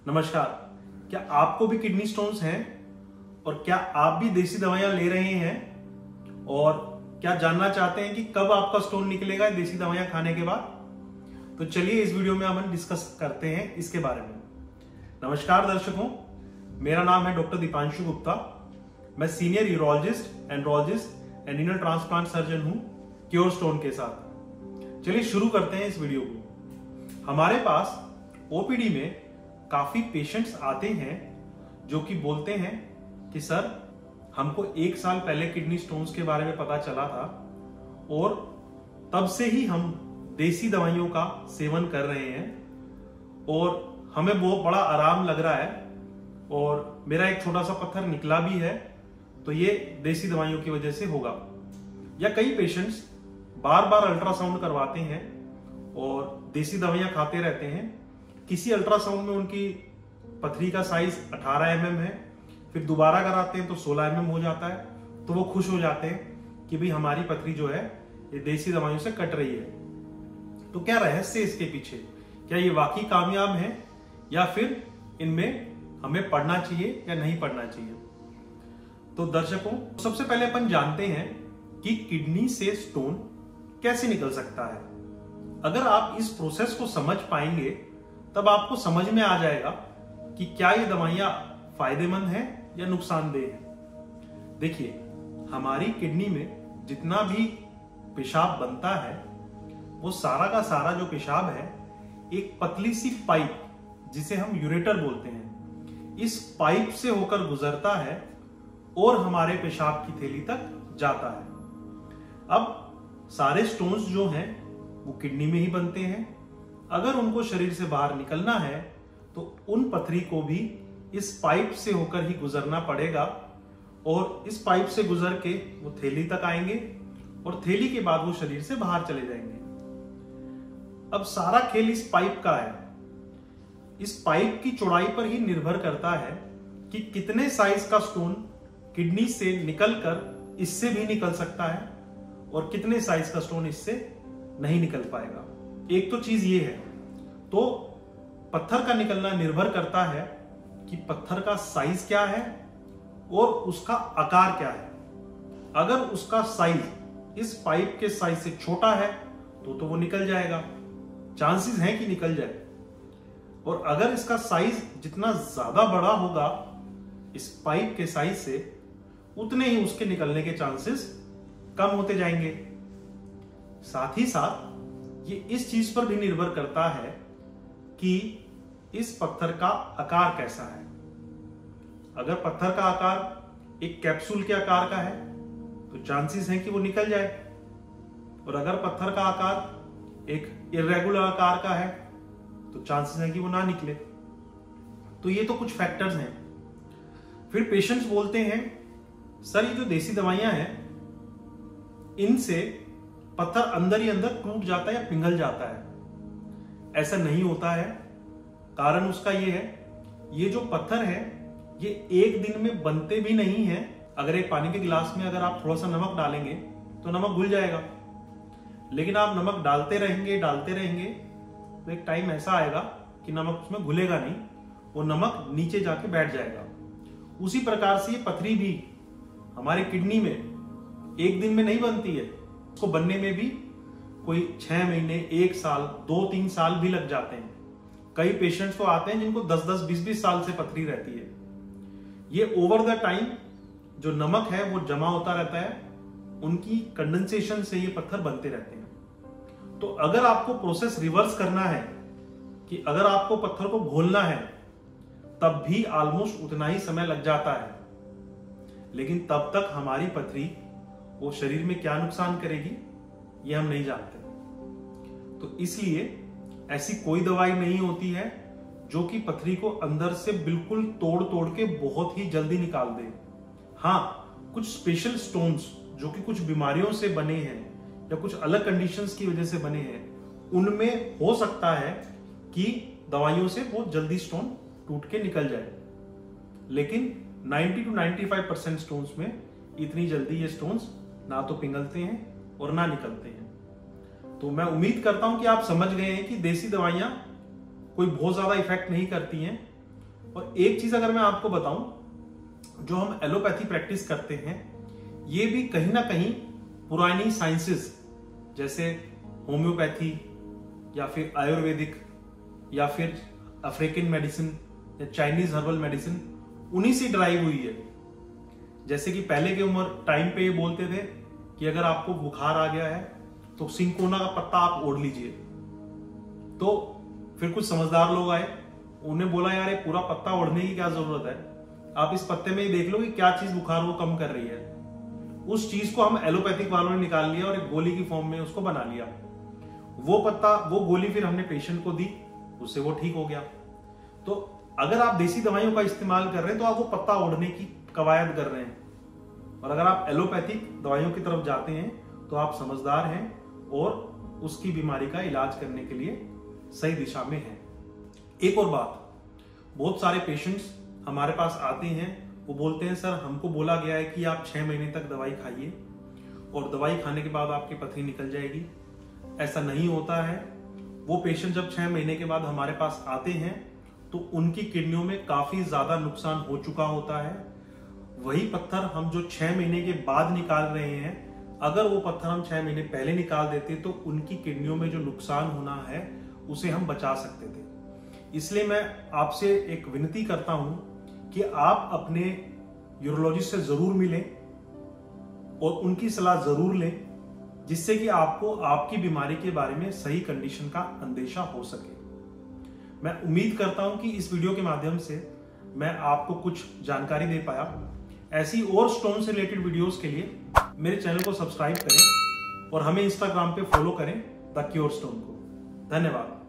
नमस्कार। क्या आपको भी किडनी स्टोन्स हैं और क्या आप भी देसी दवाइयां ले रहे हैं और क्या जानना चाहते हैं कि कब आपका स्टोन निकलेगा देसी दवाइयां खाने के बाद? तो चलिए इस वीडियो में हम डिस्कस करते हैं इसके बारे में। नमस्कार दर्शकों, मेरा नाम है डॉक्टर दीपांशु गुप्ता। मैं senior urologist, andrologist and renal transplant surgeon हूं क्योर स्टोन के साथ। चलिए शुरू करते हैं इस वीडियो को। हमारे पास ओपीडी में काफी पेशेंट्स आते हैं जो कि बोलते हैं कि सर, हमको 1 साल पहले किडनी स्टोन्स के बारे में पता चला था और तब से ही हम देसी दवाइयों का सेवन कर रहे हैं और हमें बहुत बड़ा आराम लग रहा है और मेरा एक छोटा सा पत्थर निकला भी है, तो ये देसी दवाइयों की वजह से होगा। या कई पेशेंट्स बार बार अल्ट्रासाउंड करवाते हैं और देसी दवाइयां खाते रहते हैं। किसी अल्ट्रासाउंड में उनकी पथरी का साइज 18 mm है, फिर दोबारा कराते हैं तो 16 mm हो जाता है, तो वो खुश हो जाते हैं कि भाई हमारी पथरी जो है ये देसी दवाइयों से कट रही है। तो क्या रहस्य इसके पीछे? क्या ये वाकई कामयाब है या फिर इनमें हमें पढ़ना चाहिए या नहीं पढ़ना चाहिए? तो दर्शकों, सबसे पहले अपन जानते हैं कि किडनी से स्टोन कैसे निकल सकता है। अगर आप इस प्रोसेस को समझ पाएंगे तब आपको समझ में आ जाएगा कि क्या ये दवाइयां फायदेमंद हैं या नुकसानदेह हैं। देखिए, हमारी किडनी में जितना भी पेशाब बनता है वो सारा का सारा जो पेशाब है एक पतली सी पाइप, जिसे हम यूरेटर बोलते हैं, इस पाइप से होकर गुजरता है और हमारे पेशाब की थैली तक जाता है। अब सारे स्टोन्स जो हैं वो किडनी में ही बनते हैं। अगर उनको शरीर से बाहर निकलना है तो उन पथरी को भी इस पाइप से होकर ही गुजरना पड़ेगा और इस पाइप से गुजर के वो थैली तक आएंगे और थैली के बाद वो शरीर से बाहर चले जाएंगे। अब सारा खेल इस पाइप का है। इस पाइप की चौड़ाई पर ही निर्भर करता है कि कितने साइज का स्टोन किडनी से निकलकर इससे भी निकल सकता है और कितने साइज का स्टोन इससे नहीं निकल पाएगा। एक तो चीज ये है, तो पत्थर का निकलना निर्भर करता है कि पत्थर का साइज क्या है और उसका आकार क्या है। अगर उसका साइज इस पाइप के साइज से छोटा है तो वो निकल जाएगा, चांसेस हैं कि निकल जाए। और अगर इसका साइज जितना ज्यादा बड़ा होगा इस पाइप के साइज से, उतने ही उसके निकलने के चांसेस कम होते जाएंगे। साथ ही साथ ये इस चीज पर भी निर्भर करता है कि इस पत्थर का आकार कैसा है। अगर पत्थर का आकार एक कैप्सूल के आकार का है तो चांसेस हैं कि वो निकल जाए, और अगर पत्थर का आकार एक इर्रेगुलर आकार का है तो चांसेस हैं कि वो ना निकले। तो ये तो कुछ फैक्टर्स हैं। फिर पेशेंट्स बोलते हैं, सर ये जो देसी दवाइयां हैं इनसे पत्थर अंदर ही अंदर टूट जाता है या पिघल जाता है। ऐसा नहीं होता है। कारण उसका ये है, ये जो पत्थर है ये एक दिन में बनते भी नहीं है। अगर एक पानी के गिलास में अगर आप थोड़ा सा नमक डालेंगे तो नमक घुल जाएगा, लेकिन आप नमक डालते रहेंगे तो एक टाइम ऐसा आएगा कि नमक उसमें घुलेगा नहीं, वो नमक नीचे जाके बैठ जाएगा। उसी प्रकार से ये पथरी भी हमारी किडनी में एक दिन में नहीं बनती है। उसको बनने में भी कोई 6 महीने, 1 साल, 2-3 साल भी लग जाते हैं। कई पेशेंट्स तो आते हैं जिनको 10-10, 20-20 साल से पथरी रहती है। ये ओवर द टाइम जो नमक है वो जमा होता रहता है, उनकी कंडेंसेशन से ये पत्थर बनते रहते हैं। तो अगर आपको प्रोसेस रिवर्स करना है कि अगर आपको पत्थर को घोलना है तब भी ऑलमोस्ट उतना ही समय लग जाता है, लेकिन तब तक हमारी पथरी वो शरीर में क्या नुकसान करेगी ये हम नहीं जानते। तो इसलिए ऐसी कोई दवाई नहीं होती है जो कि पथरी को अंदर से बिल्कुल तोड़ के बहुत ही जल्दी निकाल दे। हाँ, कुछ स्पेशल स्टोन्स जो कि कुछ बीमारियों से बने हैं या कुछ अलग कंडीशंस की वजह से बने हैं, उनमें हो सकता है कि दवाइयों से बहुत जल्दी स्टोन टूट के निकल जाए, लेकिन 90 to 95% स्टोन्स में इतनी जल्दी ये स्टोन्स ना तो पिघलते हैं और ना निकलते हैं। तो मैं उम्मीद करता हूं कि आप समझ गए हैं कि देसी दवाइयां कोई बहुत ज्यादा इफेक्ट नहीं करती हैं और एक चीज अगर मैं आपको बताऊं, जो हम एलोपैथी प्रैक्टिस करते हैं ये भी कहीं ना कहीं पुरानी साइंसेस जैसे होम्योपैथी या फिर आयुर्वेदिक या फिर अफ्रीकन मेडिसिन या चाइनीज हर्बल मेडिसिन उन्हीं से ड्राइव हुई है। जैसे कि पहले के उम्र टाइम पे ये बोलते थे कि अगर आपको बुखार आ गया है तो सिंकोना का पत्ता आप ओढ़ लीजिए। तो फिर कुछ समझदार लोग आए, उन्हें बोला यार ये पूरा पत्ता ओढ़ने की क्या जरूरत है, आप इस पत्ते में ही देख लो कि क्या चीज बुखार को कम कर रही है। उस चीज को हम एलोपैथिक वालों ने निकाल लिया और एक गोली की फॉर्म में उसको बना लिया। वो गोली फिर हमने पेशेंट को दी, उससे वो ठीक हो गया। तो अगर आप देसी दवाइयों का इस्तेमाल कर रहे हैं तो आप वो पत्ता ओढ़ने की कवायद कर रहे हैं, और अगर आप एलोपैथिक दवाइयों की तरफ जाते हैं तो आप समझदार हैं और उसकी बीमारी का इलाज करने के लिए सही दिशा में हैं। एक और बात, बहुत सारे पेशेंट्स हमारे पास आते हैं, वो बोलते हैं सर हमको बोला गया है कि आप 6 महीने तक दवाई खाइए और दवाई खाने के बाद आपकी पथरी निकल जाएगी। ऐसा नहीं होता है। वो पेशेंट जब 6 महीने के बाद हमारे पास आते हैं तो उनकी किडनियों में काफी ज्यादा नुकसान हो चुका होता है। वही पत्थर हम जो 6 महीने के बाद निकाल रहे हैं, अगर वो पत्थर हम 6 महीने पहले निकाल देते तो उनकी किडनियों में जो नुकसान होना है उसे हम बचा सकते थे। इसलिए मैं आपसे एक विनती करता हूं कि आप अपने यूरोलॉजिस्ट से जरूर मिलें और उनकी सलाह जरूर लें, जिससे कि आपको आपकी बीमारी के बारे में सही कंडीशन का अंदेशा हो सके। मैं उम्मीद करता हूं कि इस वीडियो के माध्यम से मैं आपको कुछ जानकारी दे पाया। ऐसी और स्टोन से रिलेटेड वीडियोस के लिए मेरे चैनल को सब्सक्राइब करें और हमें इंस्टाग्राम पे फॉलो करें द क्योर स्टोन को। धन्यवाद।